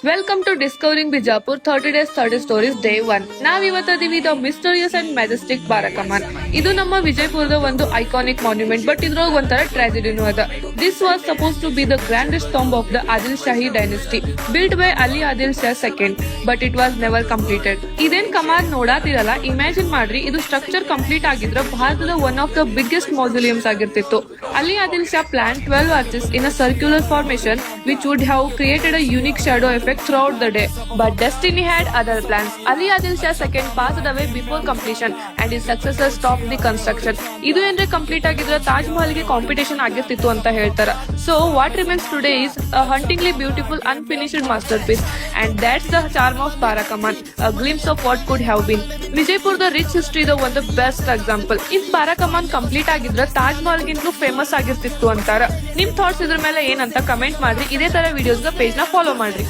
Welcome to discovering Bijapur 30 days 30 stories day 1. ನಾವ್ ಇವತ್ತಿದೀವಿ the mysterious and majestic Barakaman. ಇದು ನಮ್ಮ ವಿಜಯಪುರದ ಒಂದು ಐಕಾನಿಕ್ ಮಾನ್ಯುಮೆಂಟ್, ಬಟ್ ಇದ್ರೊಳಗೆ ಒಂಥರ ಟ್ರಾಜಿಡಿನೂ ಅದ. This was suppose to be the grandest tomb of the Adil Shahi dynasty, built by Ali Adil Shah second, but it was never completed. ಇದೇನ್ ಕಮಾನ್ ನೋಡಾತಿರಲ್ಲ, ಇಮ್ಯಾಜಿನ್ ಮಾಡ್ರಿ, ಇದು ಸ್ಟ್ರಕ್ಚರ್ ಕಂಪ್ಲೀಟ್ ಆಗಿದ್ರೆ ಭಾರತದ one of the biggest mausoleums ಆಗಿರ್ತಿತ್ತು. Ali Adil Shah plan 12 arches in a circular formation which would have created a unique shadow effect throughout the day. But destiny had other plans. Ali Adil Shah II passed away before completion and his successor stopped the construction. ಇದು ಏನ್ರೆ complete ಆಗಿದ್ರೆ ತಾಜ್ ಮಹಲ್ ಗೆ competition ಆಗಿರ್ತಿತ್ತು ಅಂತ ಹೇಳ್ತಾರ. So what remains today is a hauntingly beautiful unfinished masterpiece, and that's the charm of Barakamman, a glimpse of what could have been. ವಿಜಯಪುರದ rich history the ಒಂದು best example. If ಬಾರಾಕಮಾನ್ complete ಆಗಿದ್ರೆ ತಾಜ್ ಮಹಲ್ ಗಿಂತಲೂ famous ಆಗಿರ್ತಿತ್ತು ಅಂತಾರ. ನಿಮ್ thoughts ಇದ್ರ ಮೇಲೆ ಏನಂತ comment ಮಾಡ್ರಿ. ಇದೇ ತರ ವಿಡಿಯೋಸ್ ಪೇಜ್ ನ ಫಾಲೋ ಮಾಡ್ರಿ.